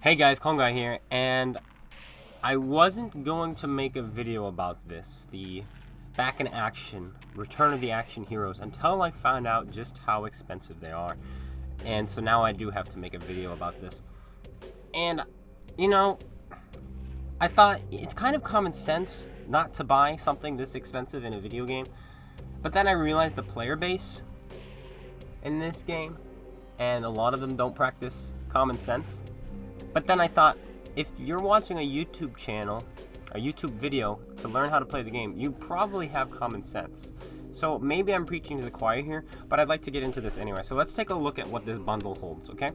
Hey guys, Kongai here, and I wasn't going to make a video about this, the back in action, Return of the Action Heroes, until I found out just how expensive they are. And so now I do have to make a video about this. And, you know, I thought it's kind of common sense not to buy something this expensive in a video game. But then I realized the player base in this game, and a lot of them don't practice common sense. But then I thought, if you're watching a YouTube channel, a YouTube video to learn how to play the game, you probably have common sense. So maybe I'm preaching to the choir here, but I'd like to get into this anyway. So let's take a look at what this bundle holds, okay?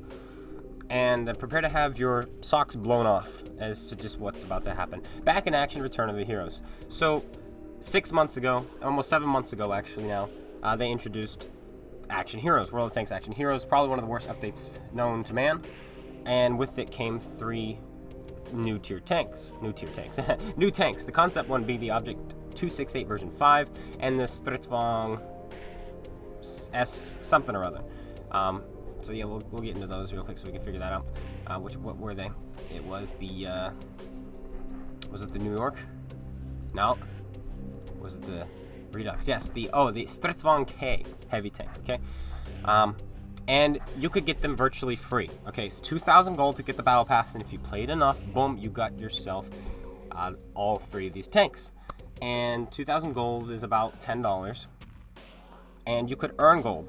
And prepare to have your socks blown off as to just what's about to happen. Back in action, Return of the Heroes. So 6 months ago, almost 7 months ago actually now, they introduced Action Heroes, World of Tanks Action Heroes, probably one of the worst updates known to man. And with it came 3 new tanks. New tanks. The concept one being the Object 268 version 5 and the Stridsvagn S something or other. So yeah, we'll get into those real quick so we can figure that out. What were they? It was the was it the New York? No. Was it the Redux? Yes, the Stridsvagn K heavy tank. Okay. And you could get them virtually free. Okay, it's 2,000 gold to get the battle pass, and if you played enough, boom, you got yourself all 3 of these tanks. And 2,000 gold is about $10, and you could earn gold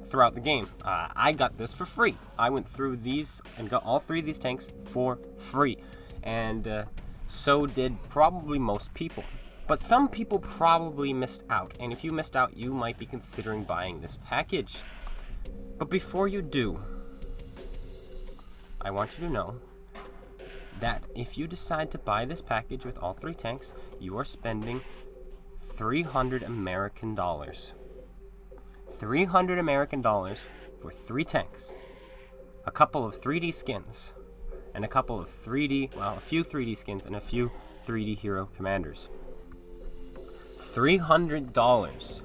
throughout the game. I got this for free. I went through these and got all 3 of these tanks for free, and so did probably most people. But some people probably missed out, and if you missed out, you might be considering buying this package. But before you do, I want you to know that if you decide to buy this package with all 3 tanks, you are spending $300 American. $300 American for 3 tanks, a couple of 3D skins, and a couple of a few 3D skins and a few 3D hero commanders. $300.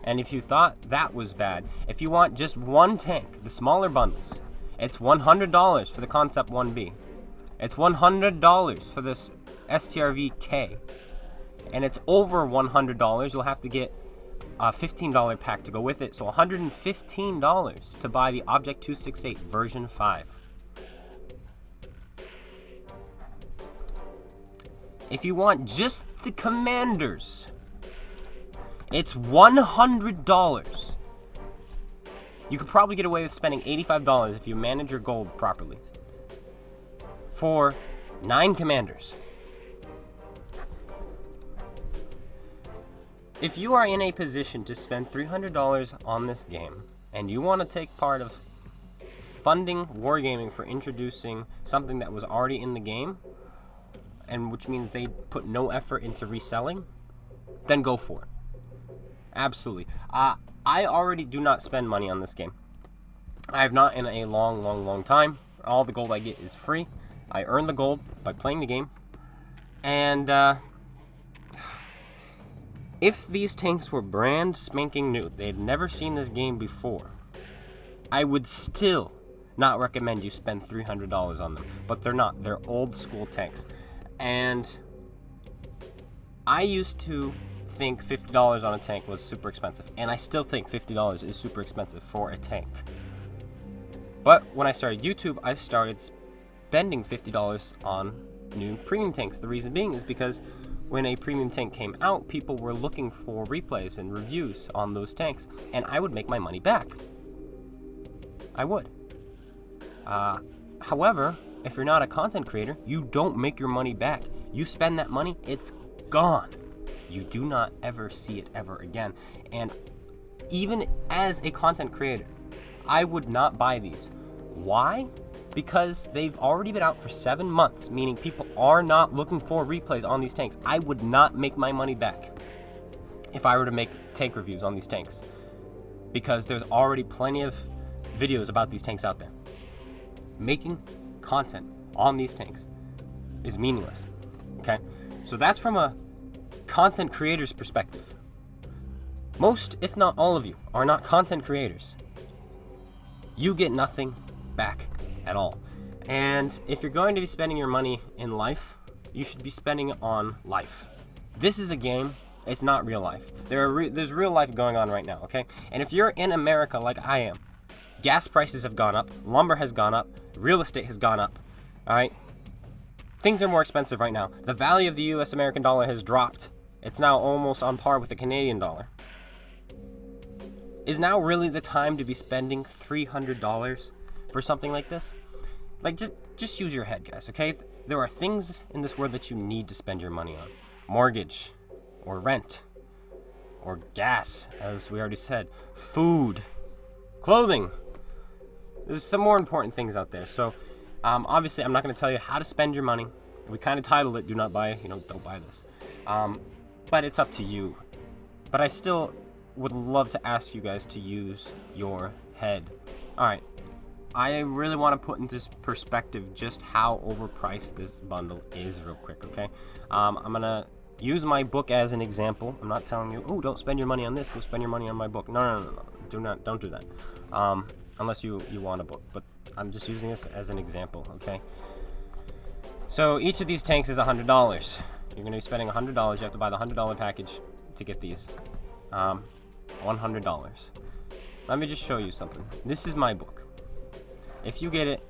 And if you thought that was bad, if you want just one tank, the smaller bundles, it's $100 for the Concept 1B. It's $100 for this STRV-K. And it's over $100, you'll have to get a $15 pack to go with it. So $115 to buy the Object 268 version 5. If you want just the commanders, it's $100. You could probably get away with spending $85 if you manage your gold properly for 9 commanders. If you are in a position to spend $300 on this game and you want to take part of funding Wargaming for introducing something that was already in the game, and which means they put no effort into reselling, then go for it. Absolutely. I already do not spend money on this game. I have not in a long time. All the gold I get is free. I earn the gold by playing the game. And if these tanks were brand spanking new, they'd never seen this game before, I would still not recommend you spend $300 on them. But they're not. They're old school tanks. And I used to think $50 on a tank was super expensive, and I still think $50 is super expensive for a tank. But when I started YouTube, I started spending $50 on new premium tanks. The reason being is because when a premium tank came out, people were looking for replays and reviews on those tanks, and I would make my money back. I would. However, if you're not a content creator, you don't make your money back. You spend that money, it's gone. You do not ever see it ever again. And even as a content creator, I would not buy these. Why? Because they've already been out for 7 months, meaning people are not looking for replays on these tanks. I would not make my money back if I were to make tank reviews on these tanks, because there's already plenty of videos about these tanks out there. Making content on these tanks is meaningless. Okay? So that's from a content creators' perspective. Most, if not all of you, are not content creators. You get nothing back at all. And if you're going to be spending your money in life, you should be spending it on life. This is a game. It's not real life. There's real life going on right now, okay? And if you're in America like I am, gas prices have gone up, lumber has gone up, real estate has gone up, all right? Things are more expensive right now. The value of the US American dollar has dropped. It's now almost on par with the Canadian dollar. Is now really the time to be spending $300 for something like this? Like, just use your head, guys, okay? There are things in this world that you need to spend your money on. Mortgage, or rent, or gas, as we already said, food, clothing. There's some more important things out there. So, obviously, I'm not going to tell you how to spend your money. We kind of titled it, do not buy, don't buy this. But it's up to you. But I still would love to ask you guys to use your head. All right. I really want to put into perspective just how overpriced this bundle is real quick, okay? I'm going to use my book as an example. I'm not telling you, oh, don't spend your money on this, go spend your money on my book. No. Don't do that. Unless you want a book. But I'm just using this as an example, okay? So each of these tanks is $100. You're going to be spending $100. You have to buy the $100 package to get these. $100. Let me just show you something. This is my book. If you get it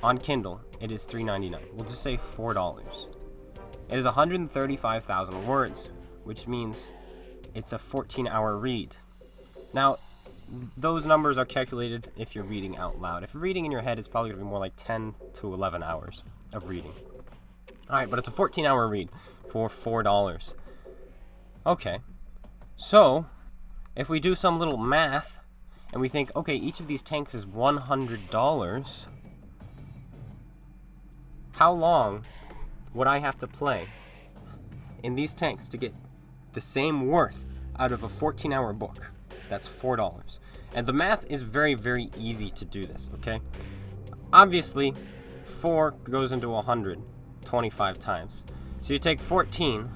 on Kindle, it is $3.99. We'll just say $4. It is 135,000 words, which means it's a 14-hour read. Now, those numbers are calculated if you're reading out loud. If you're reading in your head, it's probably going to be more like 10 to 11 hours of reading. All right, but it's a 14-hour read for $4. Okay, so if we do some little math, and we think, okay, each of these tanks is $100. How long would I have to play in these tanks to get the same worth out of a 14-hour book? That's $4. And the math is very, very easy to do this, okay? Obviously, 4 goes into 100 25 times. So you take 14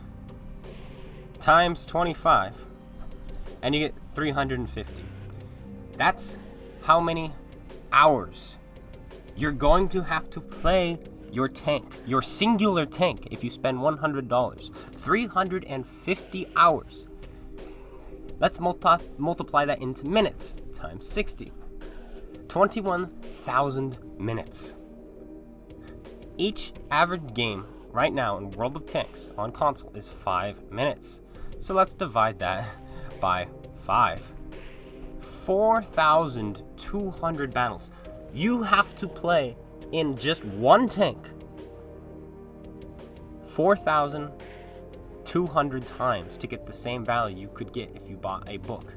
times 25, and you get 350. That's how many hours you're going to have to play your tank, your singular tank, if you spend $100. 350 hours. Let's multiply that into minutes times 60. 21,000 minutes. Each average game right now in World of Tanks on console is 5 minutes. So let's divide that by 5. 4,200 battles you have to play in just one tank 4,200 times to get the same value you could get if you bought a book.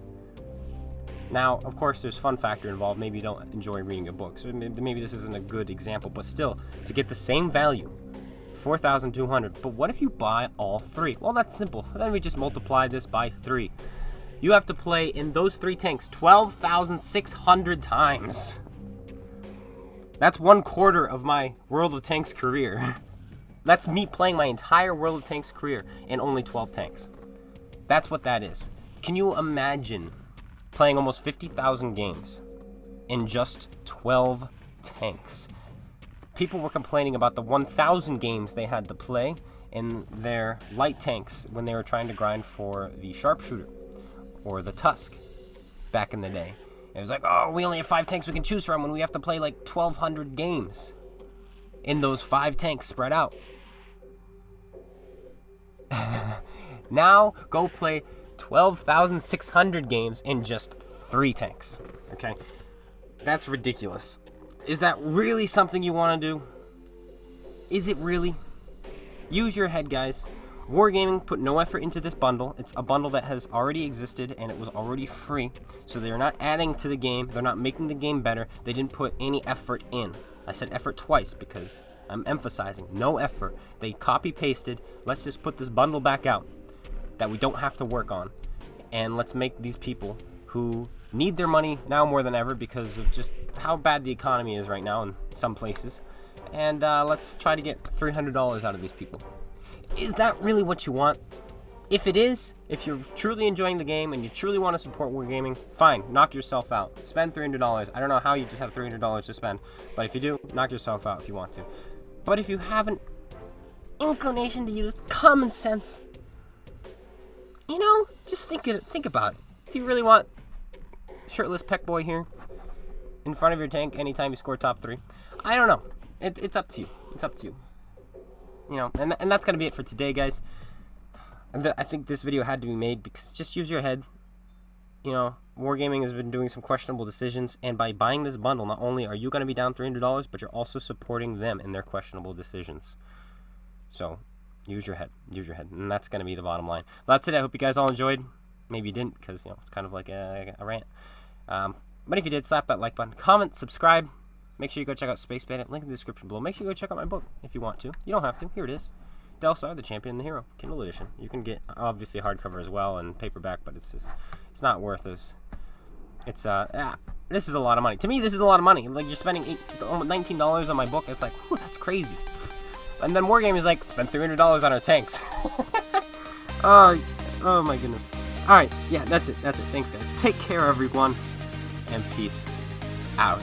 Now, of course, there's fun factor involved. Maybe you don't enjoy reading a book, so maybe this isn't a good example, but still, to get the same value, 4,200. But what if you buy all 3? Well, that's simple. Then we just multiply this by 3. You have to play in those 3 tanks 12,600 times. That's 1/4 of my World of Tanks career. That's me playing my entire World of Tanks career in only 12 tanks. That's what that is. Can you imagine playing almost 50,000 games in just 12 tanks? People were complaining about the 1,000 games they had to play in their light tanks when they were trying to grind for the sharpshooter or the tusk back in the day. It was like, oh, we only have 5 tanks we can choose from when we have to play like 1,200 games in those 5 tanks spread out. Now go play 12,600 games in just 3 tanks. Okay? That's ridiculous. Is that really something you want to do? Is it really? Use your head, guys. Wargaming put no effort into this bundle. It's a bundle that has already existed and it was already free. So they're not adding to the game. They're not making the game better. They didn't put any effort in. I said effort twice because I'm emphasizing no effort. They copy-pasted. Let's just put this bundle back out that we don't have to work on. And let's make these people who need their money now more than ever because of just how bad the economy is right now in some places. And let's try to get $300 out of these people. Is that really what you want? If it is, if you're truly enjoying the game and you truly want to support Wargaming, fine, knock yourself out. Spend $300. I don't know how you just have $300 to spend, but if you do, knock yourself out if you want to. But if you have an inclination to use common sense, you know, just think about it. Do you really want shirtless Peck Boy here in front of your tank anytime you score top 3? I don't know. It's up to you. It's up to you. You know, and that's gonna be it for today, guys. I think this video had to be made because just use your head. You know, Wargaming has been doing some questionable decisions, and by buying this bundle, not only are you going to be down $300, but you're also supporting them in their questionable decisions. So, use your head. Use your head. And that's going to be the bottom line. That's it. I hope you guys all enjoyed. Maybe you didn't because, you know, it's kind of like a rant. But if you did, slap that like button. Comment, subscribe. Make sure you go check out SpaceBANDIT. Link in the description below. Make sure you go check out my book if you want to. You don't have to. Here it is. Delsar, the Champion and the Hero, Kindle edition. You can get obviously hardcover as well and paperback, but it's not worth this. This is a lot of money. To me, this is a lot of money. Like, you're spending $19 on my book. It's like, whew, that's crazy. And then Wargaming is like, spend $300 on our tanks. Oh my goodness. All right, yeah, that's it. Thanks, guys. Take care, everyone, and peace out.